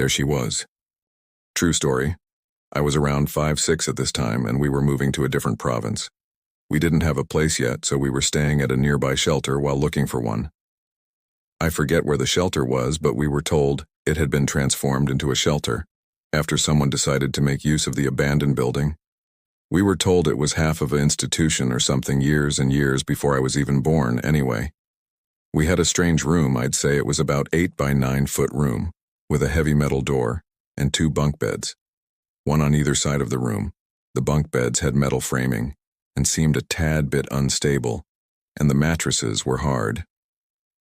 There she was. True story. I was around 5, 6 at this time, and we were moving to a different province. We didn't have a place yet, so we were staying at a nearby shelter while looking for one. I forget where the shelter was, but we were told it had been transformed into a shelter after someone decided to make use of the abandoned building. We were told it was half of an institution or something years and years before I was even born anyway. We had a strange room. I'd say it was about 8 by 9 foot room with a heavy metal door and 2 bunk beds, one on either side of the room. The bunk beds had metal framing and seemed a tad bit unstable, and the mattresses were hard,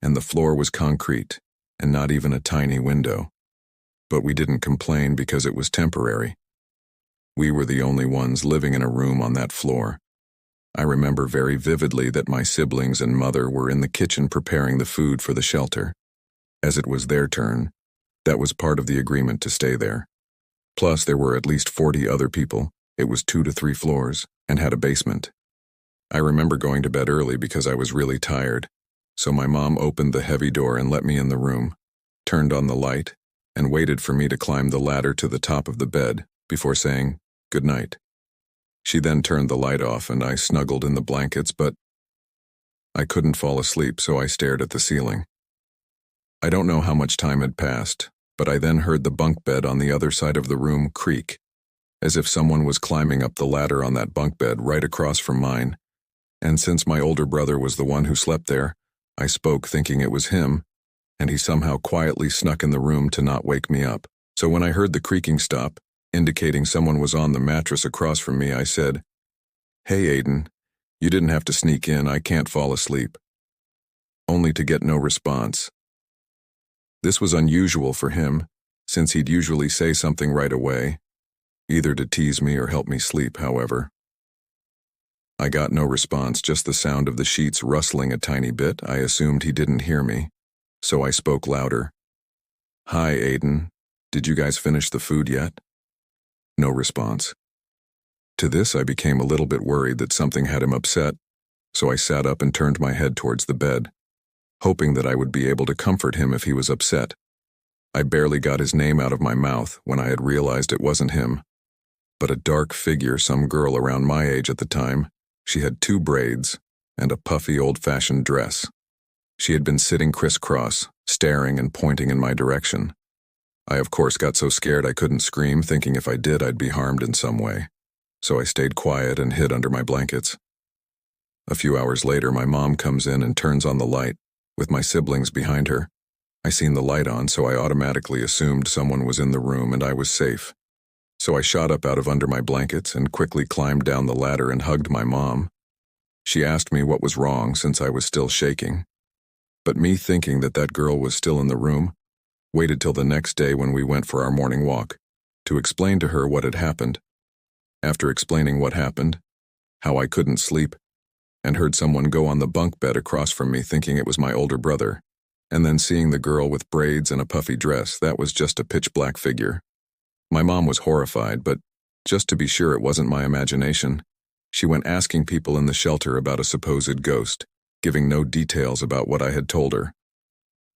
and the floor was concrete and not even a tiny window. But we didn't complain because it was temporary. We were the only ones living in a room on that floor. I remember very vividly that my siblings and mother were in the kitchen preparing the food for the shelter. As it was their turn, that was part of the agreement to stay there. Plus, there were at least 40 other people. It was 2 to 3 floors and had a basement. I remember going to bed early because I was really tired, so my mom opened the heavy door and let me in the room, turned on the light, and waited for me to climb the ladder to the top of the bed before saying, "Good night." She then turned the light off and I snuggled in the blankets, but I couldn't fall asleep, so I stared at the ceiling. I don't know how much time had passed, but I then heard the bunk bed on the other side of the room creak, as if someone was climbing up the ladder on that bunk bed right across from mine. And since my older brother was the one who slept there, I spoke thinking it was him, and he somehow quietly snuck in the room to not wake me up. So when I heard the creaking stop, indicating someone was on the mattress across from me, I said, "Hey Aiden, you didn't have to sneak in, I can't fall asleep." Only to get no response. This was unusual for him, since he'd usually say something right away, either to tease me or help me sleep, however. I got no response, just the sound of the sheets rustling a tiny bit. I assumed he didn't hear me, so I spoke louder. "Hi, Aiden. Did you guys finish the food yet?" No response. To this, I became a little bit worried that something had him upset, so I sat up and turned my head towards the bed, hoping that I would be able to comfort him if he was upset. I barely got his name out of my mouth when I had realized it wasn't him, but a dark figure, some girl around my age at the time. She had 2 braids and a puffy old-fashioned dress. She had been sitting crisscross, staring and pointing in my direction. I of course got so scared I couldn't scream, thinking if I did I'd be harmed in some way, so I stayed quiet and hid under my blankets. A few hours later, my mom comes in and turns on the light, with my siblings behind her. I seen the light on, so I automatically assumed someone was in the room and I was safe. So I shot up out of under my blankets and quickly climbed down the ladder and hugged my mom. She asked me what was wrong since I was still shaking. But me, thinking that that girl was still in the room, waited till the next day when we went for our morning walk, to explain to her what had happened. After explaining what happened, how I couldn't sleep, and heard someone go on the bunk bed across from me thinking it was my older brother, and then seeing the girl with braids and a puffy dress, that was just a pitch-black figure. My mom was horrified, but just to be sure it wasn't my imagination, she went asking people in the shelter about a supposed ghost, giving no details about what I had told her.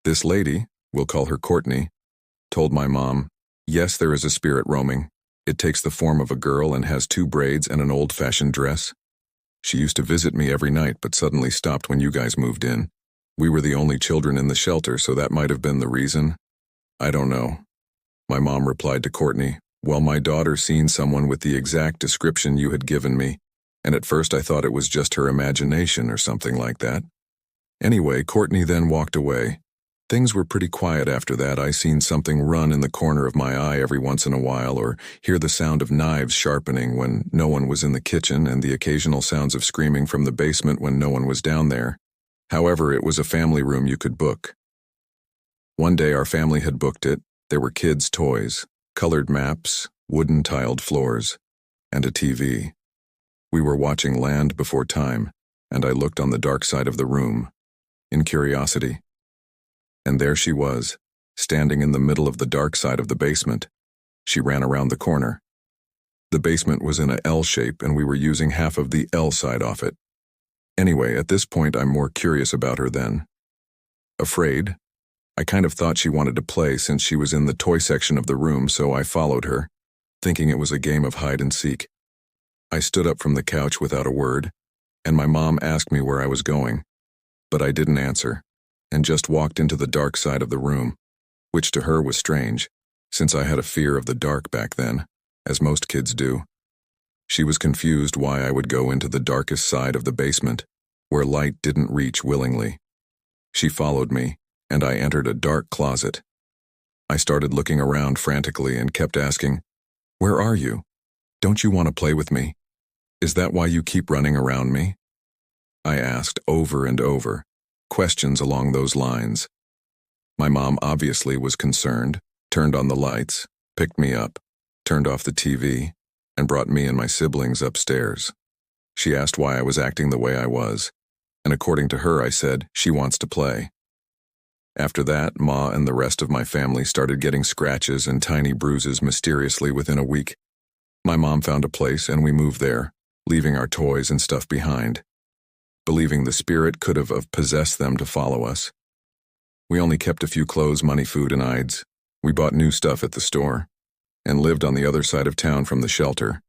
This lady, we'll call her Courtney, told my mom, "Yes, there is a spirit roaming. It takes the form of a girl and has 2 braids and an old-fashioned dress. She used to visit me every night but suddenly stopped when you guys moved in. We were the only children in the shelter, so that might have been the reason. I don't know." My mom replied to Courtney, "Well, my daughter seen someone with the exact description you had given me, and at first I thought it was just her imagination or something like that." Anyway, Courtney then walked away. Things were pretty quiet after that. I seen something run in the corner of my eye every once in a while, or hear the sound of knives sharpening when no one was in the kitchen, and the occasional sounds of screaming from the basement when no one was down there. However, it was a family room you could book. One day our family had booked it. There were kids' toys, colored maps, wooden tiled floors, and a TV. We were watching Land Before Time, and I looked on the dark side of the room, in curiosity. And there she was, standing in the middle of the dark side of the basement. She ran around the corner. The basement was in a L shape, and we were using half of the L side off it. Anyway, at this point I'm more curious about her than afraid. I kind of thought she wanted to play since she was in the toy section of the room, so I followed her, thinking it was a game of hide and seek. I stood up from the couch without a word, and my mom asked me where I was going, but I didn't answer, and just walked into the dark side of the room, which to her was strange, since I had a fear of the dark back then, as most kids do. She was confused why I would go into the darkest side of the basement, where light didn't reach willingly. She followed me, and I entered a dark closet. I started looking around frantically and kept asking, "Where are you? Don't you want to play with me? Is that why you keep running around me?" I asked over and over, questions along those lines. My mom obviously was concerned, turned on the lights, picked me up, turned off the TV, and brought me and my siblings upstairs. She asked why I was acting the way I was, and according to her, I said, she wants to play. After that, Ma and the rest of my family started getting scratches and tiny bruises mysteriously within a week. My mom found a place and we moved there, leaving our toys and stuff behind, believing the spirit could have possessed them to follow us. We only kept a few clothes, money, food, and ides. We bought new stuff at the store, and lived on the other side of town from the shelter,